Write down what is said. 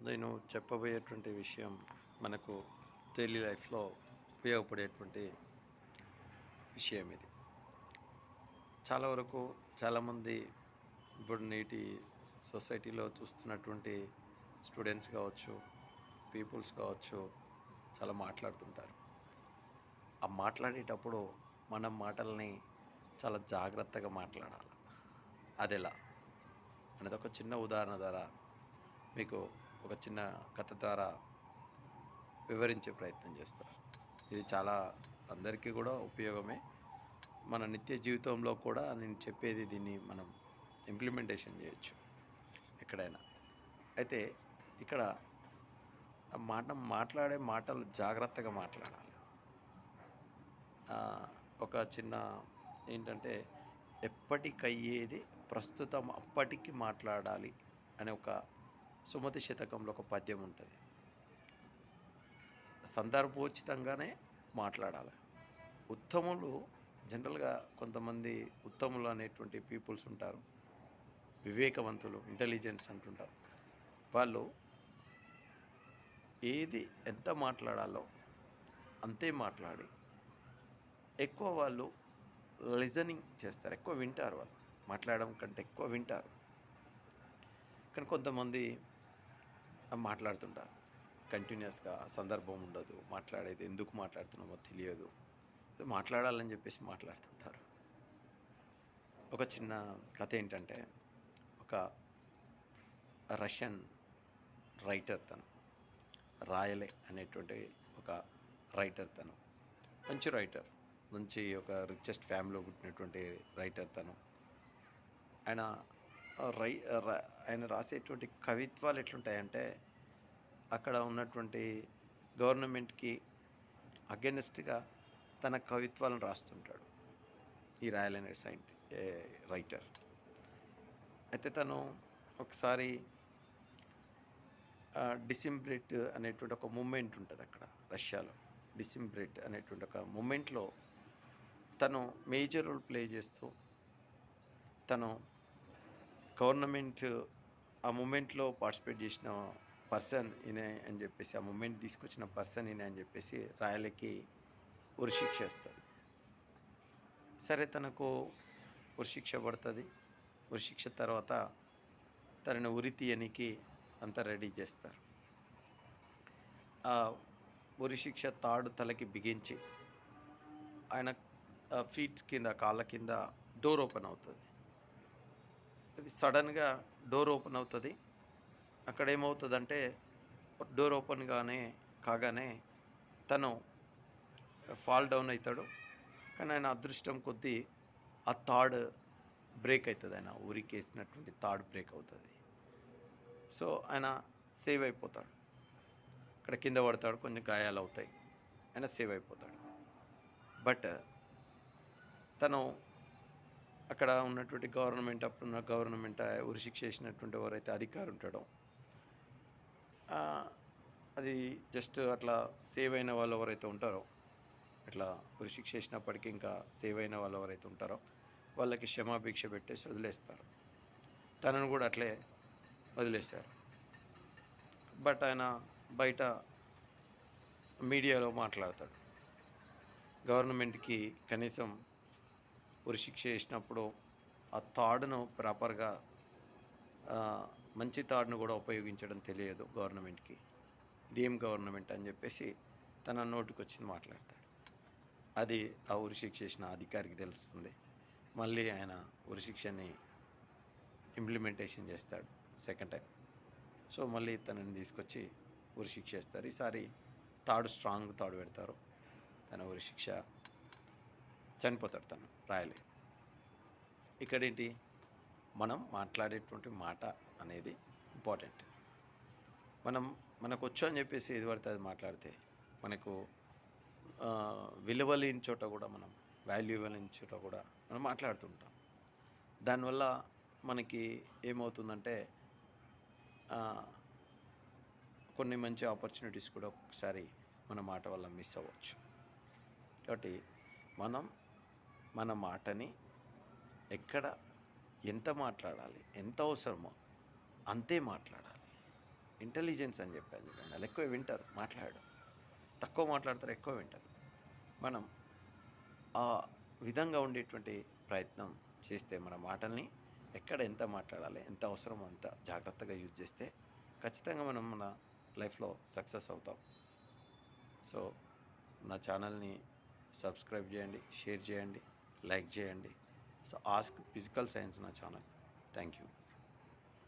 నేను చెప్పబోయేటువంటి విషయం మనకు డైలీ లైఫ్లో ఉపయోగపడేటువంటి విషయం ఇది. చాలా వరకు చాలామంది ఇప్పుడు నేటి సొసైటీలో చూస్తున్నటువంటి స్టూడెంట్స్ కావచ్చు, పీపుల్స్ కావచ్చు, చాలా మాట్లాడుతుంటారు. ఆ మాట్లాడేటప్పుడు మనం మాటల్ని చాలా జాగ్రత్తగా మాట్లాడాలి. అదెలా అనేది ఒక చిన్న ఉదాహరణ ద్వారా మీకు ఒక చిన్న కథ ద్వారా వివరించే ప్రయత్నం చేస్తాను. ఇది చాలా అందరికీ కూడా ఉపయోగమే. మన నిత్య జీవితంలో కూడా నేను చెప్పేది దీన్ని మనం ఇంప్లిమెంటేషన్ చేయొచ్చు ఎక్కడైనా. అయితే ఇక్కడ మాట్లాడే మాటలు జాగ్రత్తగా మాట్లాడాలి. ఒక చిన్న ఏంటంటే, ఎప్పటికయ్యేది ప్రస్తుతం అప్పటికి మాట్లాడాలి అనే ఒక సుమతి శతకంలో ఒక పద్యం ఉంటుంది. సందర్భోచితంగానే మాట్లాడాలి. ఉత్తములు జనరల్గా కొంతమంది ఉత్తములు అనేటువంటి పీపుల్స్ ఉంటారు. వివేకవంతులు, ఇంటెలిజెన్స్ అంటుంటారు. వాళ్ళు ఏది ఎంత మాట్లాడాలో అంతే మాట్లాడి ఎక్కువ వాళ్ళు లిజనింగ్ చేస్తారు. ఎక్కువ వింటారు వాళ్ళు. మాట్లాడడం కంటే ఎక్కువ వింటారు. కానీ కొంతమంది మాట్లాడుతుంటారు. కంటిన్యూస్‌గా సందర్భం ఉండదు. మాట్లాడేది ఎందుకు మాట్లాడుతున్నామో తెలియదు. మాట్లాడాలని చెప్పేసి మాట్లాడుతుంటారు. ఒక చిన్న కథ ఏంటంటే, ఒక రష్యన్ రైటర్ తను. రాయలే అనేటువంటి ఒక రైటర్ తను. మంచి రైటర్. మంచి ఒక రిచెస్ట్ ఫ్యామిలీలో పుట్టినటువంటి రైటర్ తను. ఆయన రై ర ఆయన రాసేటువంటి కవిత్వాలు ఎట్లుంటాయంటే, అక్కడ ఉన్నటువంటి గవర్నమెంట్‌కి అగెనిస్ట్‌గా తన కవిత్వాలను రాస్తుంటాడు. ఈ రాయల్ అనే రైటర్. అయితే తను ఒకసారి డిసెంబ్రేట్ అనేటువంటి ఒక మూమెంట్ ఉంటుంది అక్కడ రష్యాలో. డిసెంబ్రేట్ అనేటువంటి ఒక మూమెంట్‌లో తను మేజర్ రోల్ ప్లే చేస్తూ, తను గవర్నమెంట్ ఆ మూమెంట్‌లో పార్టిసిపేట్ చేసిన పర్సన్ ఈయనే అని చెప్పేసి, ఆ మూమెంట్ తీసుకొచ్చిన పర్సన్ ఈయనే అని చెప్పేసి రాయలకి ఉరిశిక్ష ఏస్తది. సరే తనకు ఉరిశిక్ష పడతది. ఉరిశిక్ష తర్వాత తనని ఉరి తీయనీకి అంతా రెడీ చేస్తారు. ఆ ఉరిశిక్ష తాడు తలకి బిగించి ఆయన ఫీట్స్ కింద, కాళ్ళ కింద డోర్ ఓపెన్ అవుతది. అది సడన్‌గా డోర్ ఓపెన్ అవుతది. అక్కడేమవుతదంటే, డోర్ ఓపెన్ కాగానే తను ఫాల్ డౌన్ అయితాడు. కానీ ఆయన అదృష్టం కొద్దీ ఆ తాడు బ్రేక్ అయితది. ఆయన ఉరికేసినటువంటి తాడు బ్రేక్ అవుతది. సో, ఆయన సేవ్ అయిపోతాడు. అక్కడ కింద పడతాడు. కొన్ని గాయాలవుతాయి. ఆయన సేవ్ అయిపోతాడు. బట్ తను అక్కడ ఉన్నటువంటి అప్పుడున్న గవర్నమెంట్ ఉరిశిక్ష ఏసినటువంటి ఎవరైతే అధికారి ఉంటాడో, అది జస్ట్ అట్లా సేవ్ అయిన వాళ్ళు ఎవరైతే ఉంటారో, అట్లా ఉరిశిక్ష ఏసినప్పటికీ ఇంకా సేవ్ అయిన వాళ్ళు ఎవరైతే ఉంటారో, వాళ్ళకి క్షమాభిక్ష పెట్టేసి వదిలేస్తారు. తనను కూడా అట్లే వదిలేశారు. బట్ ఆయన బయట మీడియాలో మాట్లాడతాడు. గవర్నమెంట్‌కి కనీసం ఉరిశిక్ష ఏసినప్పుడు ఆ తాడును ప్రాపర్‌గా మంచి తాడును కూడా ఉపయోగించడం తెలియదు గవర్నమెంట్‌కి. ఇదేం గవర్నమెంట్ అని చెప్పేసి తన నోటికొచ్చింది మాట్లాడతాడు. అది ఆ ఉరిశిక్ష ఏసిన అధికారికి తెలుస్తుంది. మళ్ళీ ఆయన ఉరిశిక్షని ఇంప్లిమెంటేషన్ చేస్తాడు సెకండ్ టైం. సో, మళ్ళీ తనని తీసుకొచ్చి ఉరిశిక్ష ఏస్తారు. ఈసారి తాడు స్ట్రాంగ్ తాడు పెడతారు. తన ఉరిశిక్ష చనిపోతాడు తను రాయలే. ఇక్కడేంటి, మనం మాట్లాడేటువంటి మాట అనేది ఇంపార్టెంట్. మనకొచ్చు అని చెప్పేసి ఏది పడితే అది మాట్లాడితే మనకు విలువ లేని చోట కూడా మనం వాల్యూ ఇవ్వలేని చోట కూడా మనం మాట్లాడుతుంటాం. దానివల్ల మనకి ఏమవుతుందంటే, కొన్ని మంచి ఆపర్చునిటీస్ కూడా ఒక్కొక్కసారి మన మాట వల్ల మిస్ అవ్వచ్చు. కాబట్టి మనం మన మాటని ఎక్కడ ఎంత మాట్లాడాలి, ఎంత అవసరమో అంతే మాట్లాడాలి. ఇంటెలిజెన్స్ అని చెప్పాను చూడండి, వాళ్ళు ఎక్కువ వింటారు, మాట్లాడడం తక్కువ మాట్లాడతారు, ఎక్కువ వింటారు. మనం ఆ విధంగా ఉండేటువంటి ప్రయత్నం చేస్తే మన మాటల్ని ఎక్కడ ఎంత మాట్లాడాలి, ఎంత అవసరమో అంత జాగ్రత్తగా యూజ్ చేస్తే ఖచ్చితంగా మనం మన లైఫ్లో సక్సెస్ అవుతాం. సో నా ఛానల్ని సబ్స్క్రైబ్ చేయండి, షేర్ చేయండి, లైక్ చేయండి. సో ఆస్క్ ఫిజికల్ సైన్స్ నా ఛానల్. Thank you.